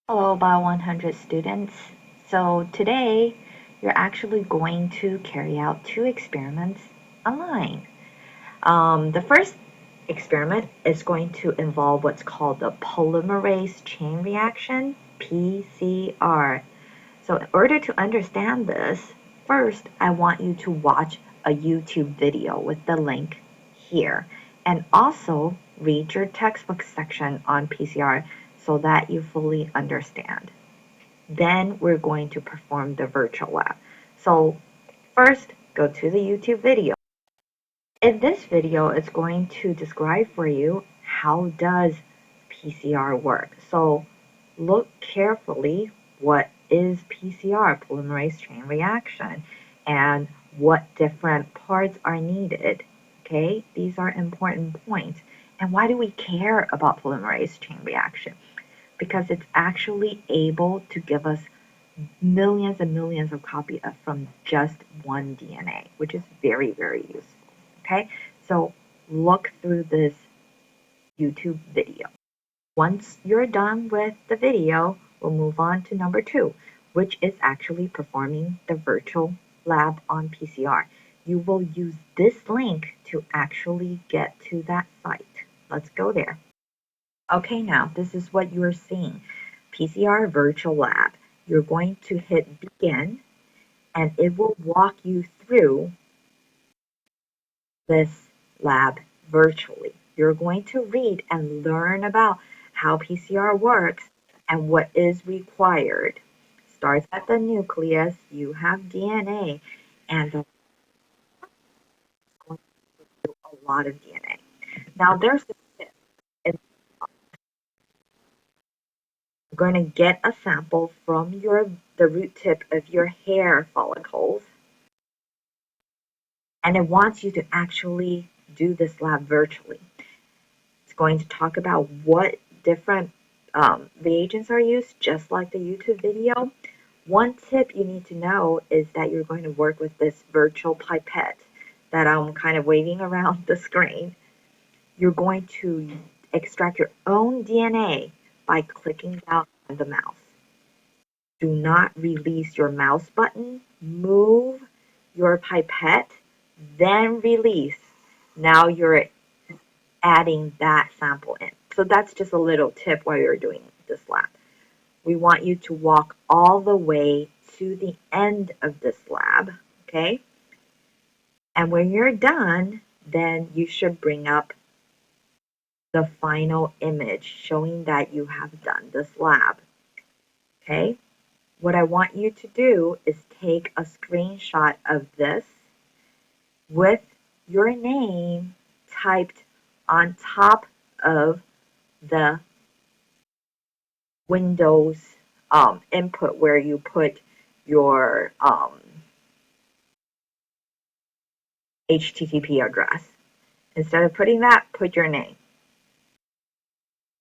Hello, Bio 100 students. So today you're actually going to carry out two experiments online. The first experiment is going to involve what's called the polymerase chain reaction, PCR. So in order to understand this, first I want you to watch a YouTube video with the link here and also read your textbook section on PCR so that you fully understand. Then we're going to perform the virtual lab. So first, go to the YouTube video. In this video, it's going to describe for you how does PCR work. So look carefully what is PCR, polymerase chain reaction, and what different parts are needed. Okay, these are important points. And why do we care about polymerase chain reaction? Because it's actually able to give us millions and millions of copies from just one DNA, which is very, very useful. Okay, so look through this YouTube video. Once you're done with the video, we'll move on to number 2, which is actually performing the virtual lab on PCR. You will use this link to actually get to that site. Let's go there. Okay, now this is what you're seeing. PCR virtual lab. You're going to hit begin and it will walk you through this lab virtually. You're going to read and learn about how PCR works and what is required. Starts at the nucleus, you have DNA, and the going to do a lot of DNA. Now there's a tip. If you're going to get a sample from the root tip of your hair follicles, and it wants you to actually do this lab virtually. It's going to talk about what different reagents are used, just like the YouTube video. One tip you need to know is that you're going to work with this virtual pipette that I'm kind of waving around the screen. You're going to extract your own DNA by clicking down on the mouse. Do not release your mouse button. Move your pipette, then release. Now you're adding that sample in. So that's just a little tip while you're doing this lab. We want you to walk all the way to the end of this lab, okay? And when you're done, then you should bring up the final image showing that you have done this lab, okay? What I want you to do is take a screenshot of this with your name typed on top of the Windows input where you put your HTTP address. Instead of putting that, put your name.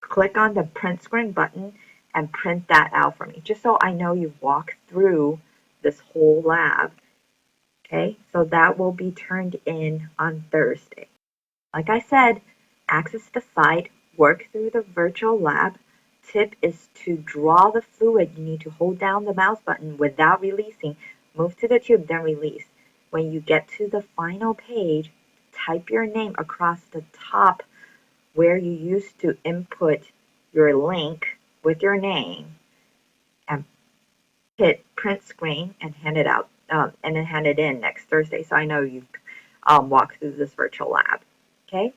Click on the print screen button and print that out for me, just so I know you've walked through this whole lab. Okay, so that will be turned in on Thursday. Like I said, access the site, work through the virtual lab. Tip is to draw the fluid. You need to hold down the mouse button without releasing. Move to the tube, then release. When you get to the final page, type your name across the top where you used to input your link with your name and hit print screen and hand it out and then hand it in next Thursday. So I know you've walked through this virtual lab. Okay.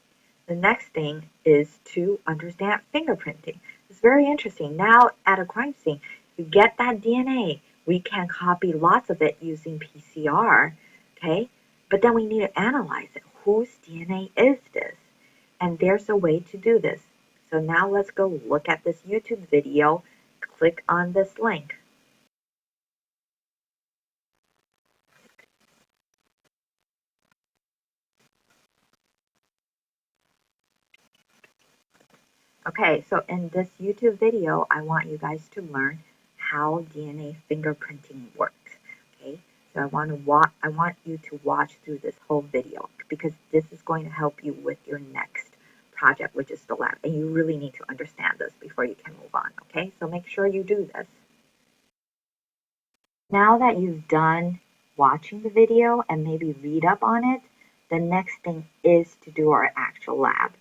The next thing is to understand fingerprinting. It's very interesting. Now at a crime scene, you get that DNA. We can copy lots of it using PCR. Okay. But then we need to analyze it. Whose DNA is this? And there's a way to do this. So now let's go look at this YouTube video. Click on this link. Okay, so in this YouTube video, I want you guys to learn how DNA fingerprinting works. Okay, so I want you to watch through this whole video because this is going to help you with your next project, which is the lab. And you really need to understand this before you can move on, okay? So make sure you do this. Now that you've done watching the video and maybe read up on it, the next thing is to do our actual lab.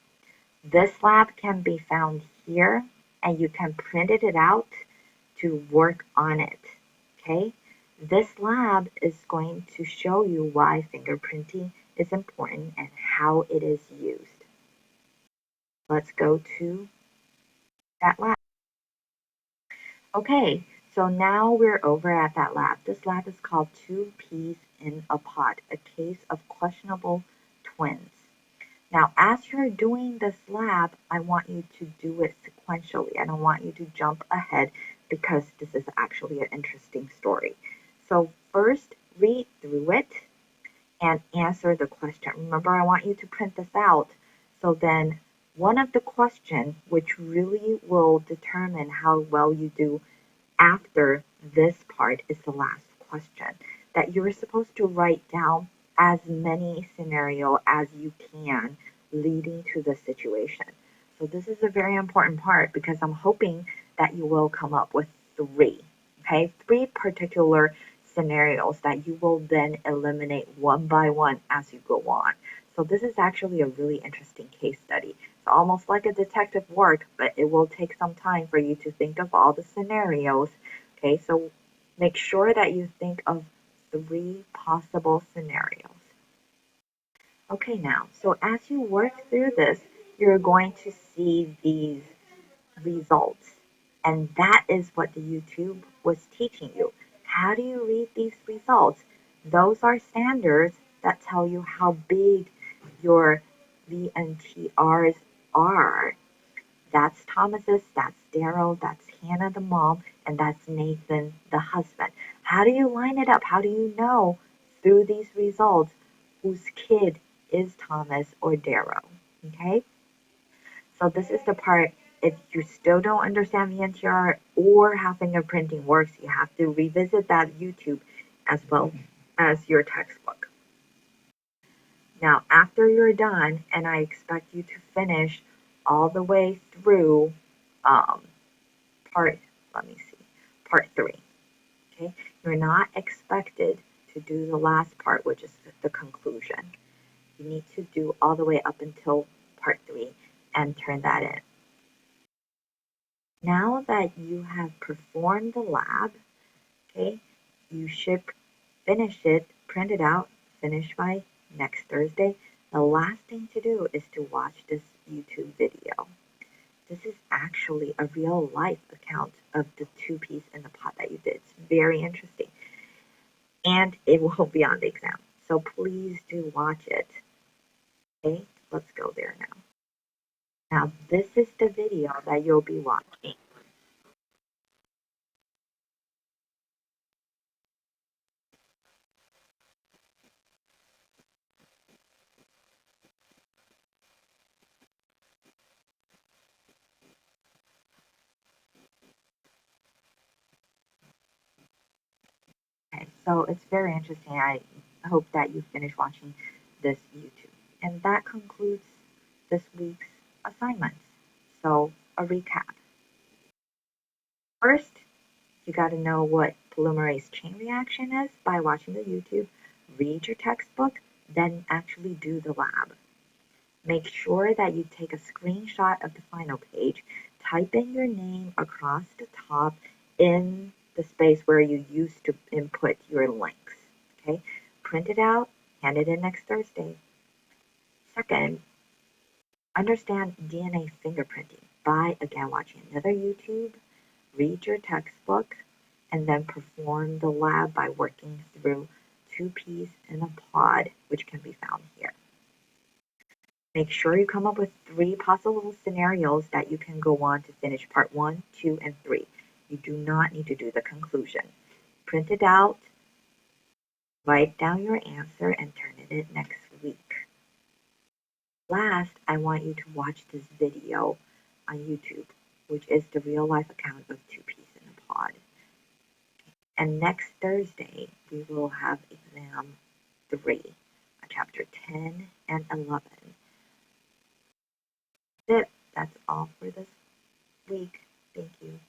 This lab can be found here and you can print it out to work on it, okay? This lab is going to show you why fingerprinting is important and how it is used. Let's go to that lab. Okay, so now we're over at that lab. This lab is called Two Peas in a Pod, a case of questionable twins. Now, as you're doing this lab, I want you to do it sequentially. I don't want you to jump ahead because this is actually an interesting story. So first, read through it and answer the question. Remember, I want you to print this out. So then one of the questions, which really will determine how well you do after this part, is the last question, that you're supposed to write down as many scenarios as you can leading to the situation. So this is a very important part because I'm hoping that you will come up with three, okay? Three particular scenarios that you will then eliminate one by one as you go on. So this is actually a really interesting case study. It's almost like a detective work, but it will take some time for you to think of all the scenarios. Okay, so make sure that you think of three possible scenarios. Okay, now, so as you work through this, you're going to see these results. And that is what the YouTube was teaching you. How do you read these results? Those are standards that tell you how big your VNTRs are. That's Thomas's, that's Daryl, that's Hannah the mom, and that's Nathan the husband. How do you line it up? How do you know through these results whose kid is Thomas or Daryl? Okay? So this is the part, if you still don't understand the NTR or how fingerprinting works, you have to revisit that YouTube as well as your textbook. Now, after you're done, and I expect you to finish all the way through part, let me see, part 3, okay? You're not expected to do the last part, which is the conclusion. You need to do all the way up until part 3 and turn that in. Now that you have performed the lab, okay, you should finish it, print it out, finish by next Thursday. The last thing to do is to watch this YouTube video. This is actually a real life account of the 2 peas in the pot that you did. It's very interesting. And it will be on the exam. So please do watch it. Okay, let's go there now. Now this is the video that you'll be watching. Okay, so it's very interesting. I hope that you finish watching this YouTube. And that concludes this week's assignments. So a recap. First, you got to know what polymerase chain reaction is by watching the YouTube, read your textbook, then actually do the lab. Make sure that you take a screenshot of the final page, type in your name across the top in the space where you used to input your links. Okay, print it out, hand it in next Thursday. Second, understand DNA fingerprinting by again watching another YouTube, read your textbook, and then perform the lab by working through 2 peas in a pod, which can be found here. Make sure you come up with 3 possible scenarios that you can go on to finish part 1, 2, and 3. You do not need to do the conclusion. Print it out, write down your answer, and turn it in next week. Last, I want you to watch this video on YouTube, which is the real life account of 2 peas in a pod. And next Thursday, we will have exam 3, chapter 10 and 11. it. That's all for this week. Thank you.